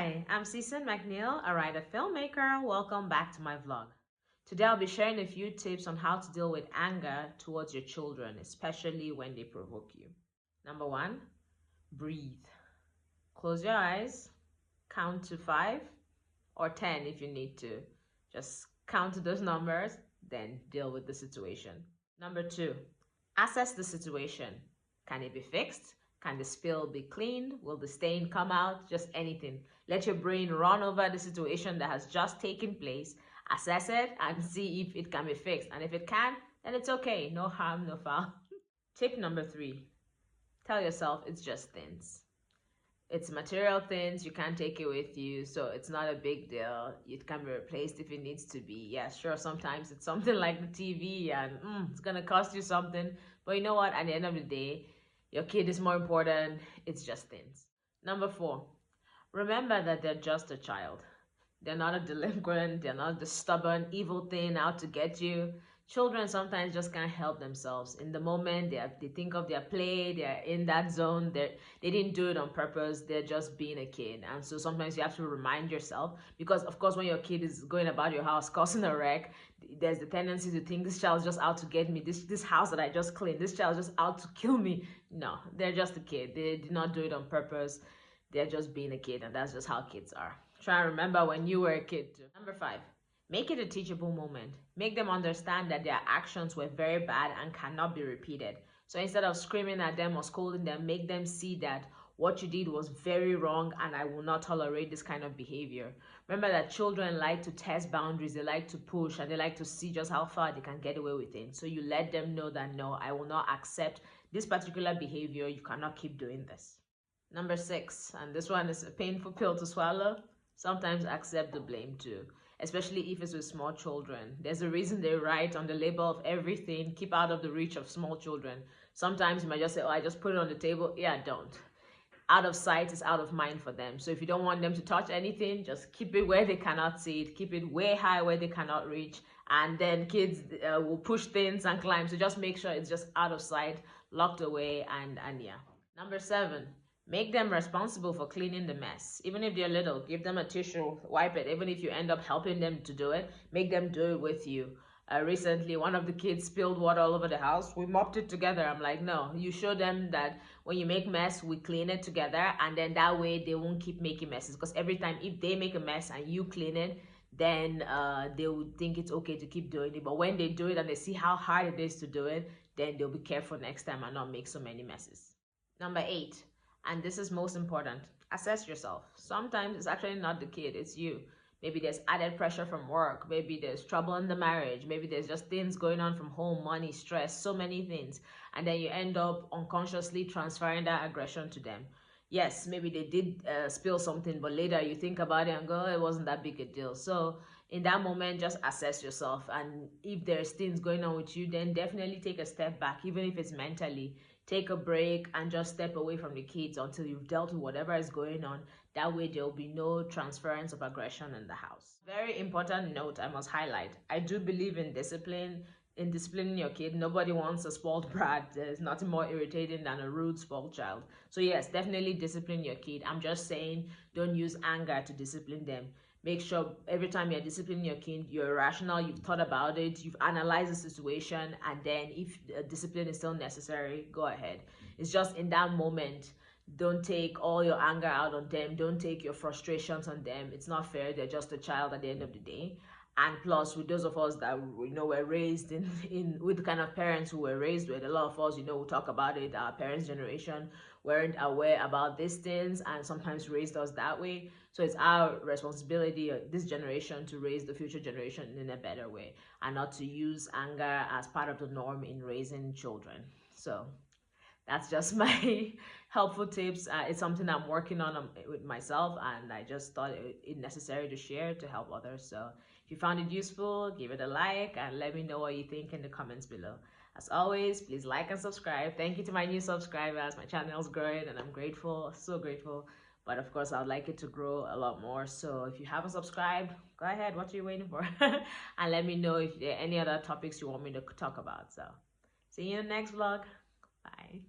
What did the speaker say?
Hi, I'm Cecil McNeil, a writer filmmaker. Welcome back to my vlog. Today I'll be sharing a few tips on how to deal with anger towards your children, especially when they provoke you. Number one, breathe. Close your eyes, count to 5 or 10 if you need to. Just count to those numbers, then deal with the situation. Number two, assess the situation. Can it be fixed? Can the spill be cleaned? Will the stain come out? Just anything. Let your brain run over the situation that has just taken place, assess it, and see if it can be fixed. And if it can, then it's okay. No harm, no foul. Tip number three, tell yourself it's just things. It's material things, you can't take it with you, so it's not a big deal. It can be replaced if it needs to be. Yeah, sure, sometimes it's something like the TV and it's gonna cost you something, but you know what, at the end of the day, your kid is more important. It's just things. Number four, remember that they're just a child. They're not a delinquent, they're not the stubborn, evil thing out to get you. Children sometimes just can't help themselves. In the moment, they think of their play, they're in that zone, they didn't do it on purpose, they're just being a kid. And so sometimes you have to remind yourself, because of course when your kid is going about your house causing a wreck, there's the tendency to think this child's just out to get me, this house that I just cleaned, this child's just out to kill me. No, they're just a kid. They did not do it on purpose. They're just being a kid, and that's just how kids are. Try and remember when you were a kid too. Number five, make it a teachable moment. Make them understand that their actions were very bad and cannot be repeated. So instead of screaming at them or scolding them, make them see that what you did was very wrong and I will not tolerate this kind of behavior. Remember that children like to test boundaries, they like to push, and they like to see just how far they can get away with it. So you let them know that no, I will not accept this particular behavior. You cannot keep doing this. Number six, and this one is a painful pill to swallow. Sometimes accept the blame too, especially if it's with small children. There's a reason they write on the label of everything, keep out of the reach of small children. Sometimes you might just say, oh, I just put it on the table. Yeah, don't. Out of sight is out of mind for them. So if you don't want them to touch anything, just keep it where they cannot see it. Keep it way high where they cannot reach. And then kids will push things and climb. So just make sure it's just out of sight, locked away, and yeah. Number seven, make them responsible for cleaning the mess. Even if they're little, give them a tissue, wipe it. Even if you end up helping them to do it, make them do it with you. Recently, one of the kids spilled water all over the house. We mopped it together. I'm like, no, you show them that when you make mess, we clean it together. And then that way they won't keep making messes. Because every time if they make a mess and you clean it, then they would think it's okay to keep doing it. But when they do it and they see how hard it is to do it, then they'll be careful next time and not make so many messes. Number eight, and this is most important, assess yourself. Sometimes it's actually not the kid, it's you. Maybe there's added pressure from work. Maybe there's trouble in the marriage. Maybe there's just things going on from home, money, stress, so many things. And then you end up unconsciously transferring that aggression to them. Yes, maybe they did spill something, but later you think about it and go, oh, it wasn't that big a deal. So in that moment, just assess yourself. And if there's things going on with you, then definitely take a step back, even if it's mentally. Take a break and just step away from the kids until you've dealt with whatever is going on. That way there will be no transference of aggression in the house. Very important note I must highlight. I do believe in discipline, in disciplining your kid. Nobody wants a spoiled brat. There's nothing more irritating than a rude, spoiled child. So yes, definitely discipline your kid. I'm just saying don't use anger to discipline them. Make sure every time you're disciplining your kid, you're rational, you've thought about it, you've analyzed the situation, and then if discipline is still necessary, go ahead. It's just in that moment, don't take all your anger out on them, don't take your frustrations on them. It's not fair, they're just a child at the end of the day. And plus, with those of us that were raised in with the kind of parents who were raised with, a lot of us, we talk about it. Our parents' generation weren't aware about these things and sometimes raised us that way. So it's our responsibility, this generation, to raise the future generation in a better way and not to use anger as part of the norm in raising children. So that's just my helpful tips. It's something I'm working on with myself, and I just thought it necessary to share to help others. So if you found it useful, give it a like and let me know what you think in the comments below. As always, please like and subscribe. Thank you to my new subscribers. My channel is growing and I'm grateful, so grateful. But of course, I'd like it to grow a lot more. So if you haven't subscribed, go ahead. What are you waiting for? And let me know if there are any other topics you want me to talk about. So see you in the next vlog. Bye.